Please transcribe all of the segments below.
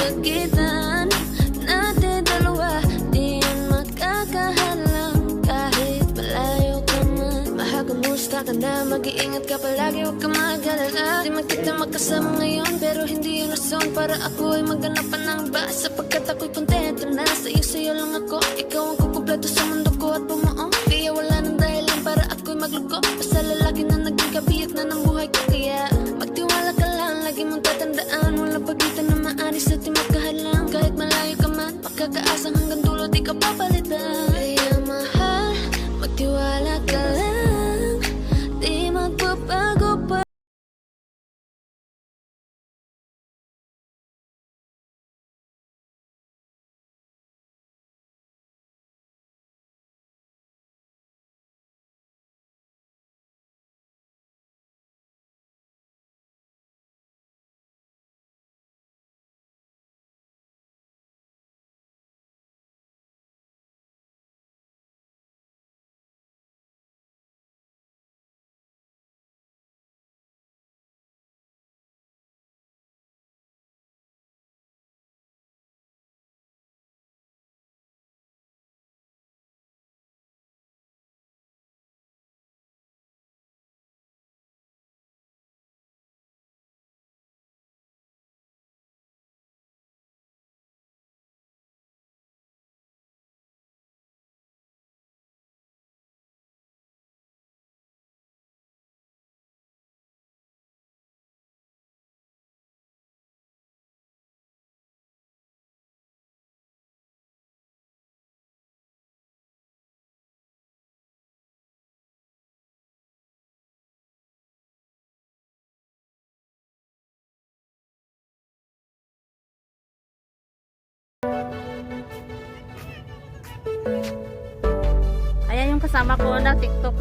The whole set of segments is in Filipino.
pagitan natin dalawa, di yan makakahalang kahit malayo ka man. Mahakamusta ka na, mag-iingat ka palagi, huwag ka mag-alala. Di man kita makasama ngayon, pero hindi yun rason para ako ay maghanap pa ng iba. Sapagkat ako'y kontento na, sa'yo lang ako. Ikaw ang kukumpleto sa mundo ko at bumuo. Kaya wala nang dahilan para ako'y magluko. Basta lalaki na naging kabiyak na ng buhay ko. Kaya magtiwala ka lang, lagi mong tatandaan, walang pagitan na maaris at di magkahalang. Kahit malayo ka man, makakaasang hanggang dulo di ka papalitan. Kaya mahal, magtiwala ka lang, di magbabago pa. Ayan yung kasama ko na TikTok.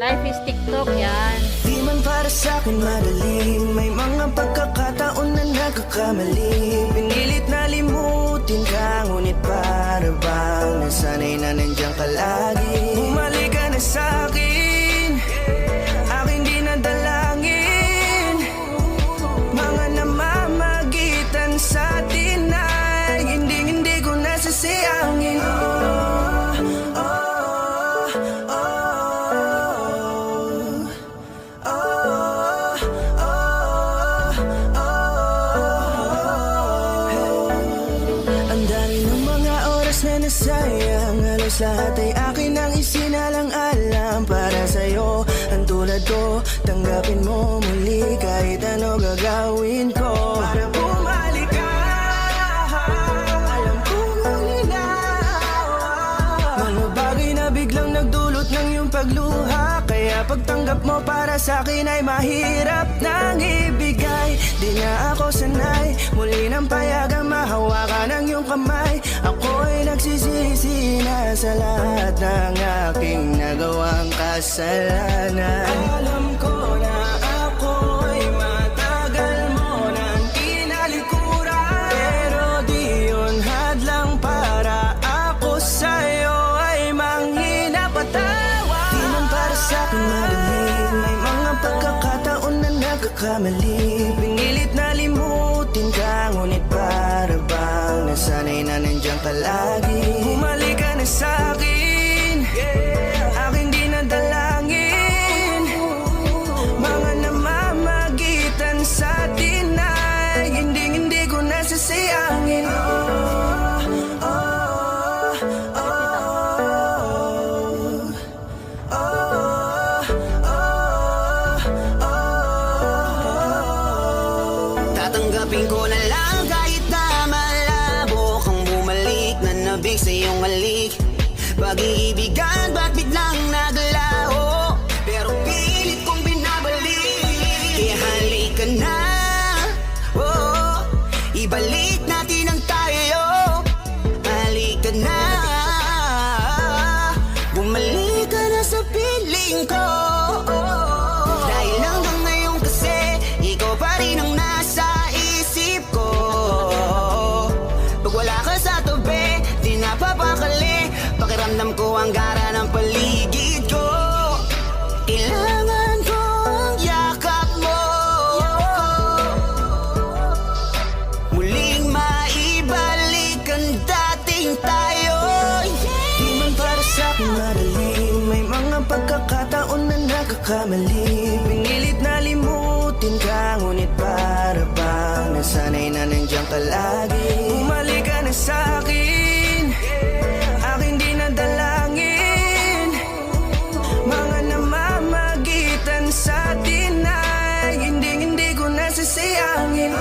Life is TikTok, yan. Di man para sa'kin madali, may mga pagkakataon na nagkakamali. Pinilit na limutin ka, ngunit para bang nasanay na nandiyan ka lagi. Bumalik ka na sa'kin, aking di nadalangin. Mga namamagitan sa atin ay hindi ko nasasayangin. Sayang, halos lahat ay akin ang isinalang-alam para sa'yo. Ang tulad ko, tanggapin mo muli kahit ano gagawin ko para bumalik ka. Alam kong ang linawa, mga bagay na biglang nagdulot ng iyong pagluha. Kaya pagtanggap mo para sa'kin ay mahirap nang ibigay. Di na ako sanay, muli nang payagang mahawakan ang iyong kamay. Ako'y nagsisisi na sa lahat ng aking nagawang kasalanan. Alam ko na ako'y matagal mo nang kinalikuran, pero di yun hadlang para ako sa'yo ay manghina patawa. Di man para sa'kin madali, may mga pagkakataon na nagkakamali. Pinilit na limutin ka, ngunit para bang nasanay na nandiyan ka lagi. Bumalik ka na sa'kin, aking di nadalangin. Mga namamagitan sa atin ay hindi ko nasasayangin. Tatanggapin ko na lang kahit na malabo kang bumalik na nabig sa iyong halik. Pag-iibigan ba't biglang naglaho, pero pilit kong binabalik. Kaya halika na, oh, ibalik natin ang tayo. Halika na, bumalik ka na sa piling ko. Dahil hanggang ngayon kasi ikaw pa rin ang nasa isip ko. Pag wala ka sa tabi, di napapakali. Pakiramdam ko ang gara ng paligid ko. Kailangan ko ang yakap mo. na nandiyan ka lagi. Bumalik ka na sa'kin, aking di nadalangin. Mga namamagitan sa atin ay hindi ko nasasayangin.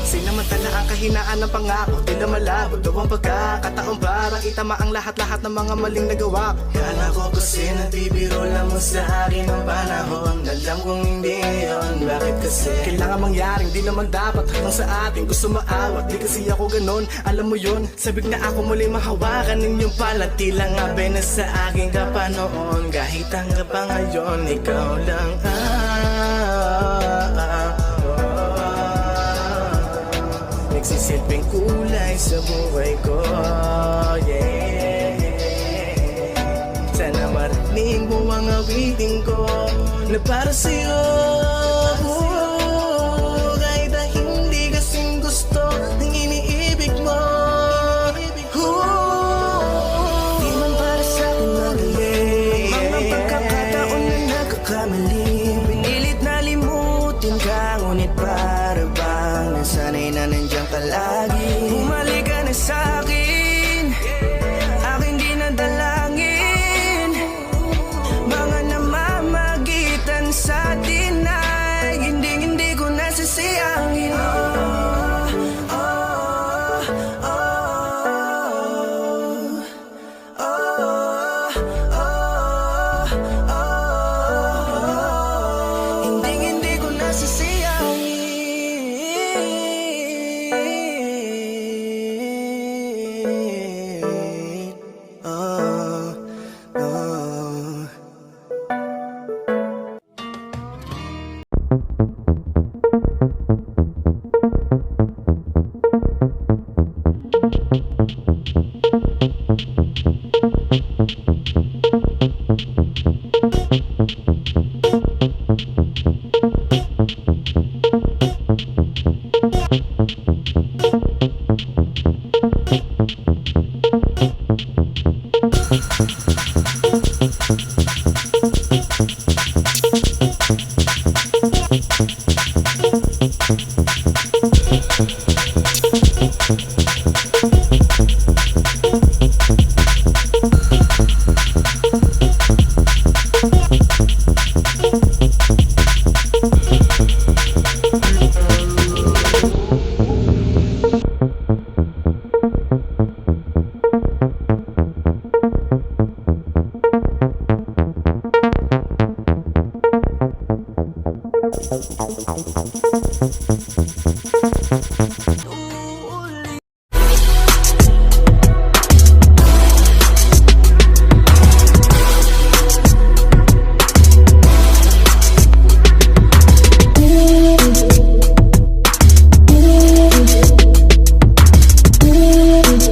Sinamantala ang kahinaan ng pangako, tila malabo daw ang pagkakataon para itama ang lahat-lahat ng mga maling nagawa ko. Kala ko kasi nagbibiro lamang sa akin ang panahon. Alam kong hindi yun, bakit kasi? Kailangan mangyaring di naman dapat hanggang sa atin gusto maawat. Di kasi ako ganon, alam mo yun. Sabik na ako muli mahawakan ninyong pala. Tila nga na sa akin ka pa noon. Kahit hanggang pa ngayon, ikaw lang nagsisilbing kulay sa buhay ko, yeah. Sana marinig mo ang awitin ko na para sa'yo, kahit na hindi kasing gusto ng iniibig mo. Di man para sa'kin magaling, mga pagkakataon na nagkakamali. Pinilit na limutin ka, ngunit para bang nasanay na nandiyan ka lagi. Bumalik ka na sa'kin, aking di nadalangin. Mga namamagitan sa atin ay hindi ko nasasayangin. Hindi ko nasasayangin.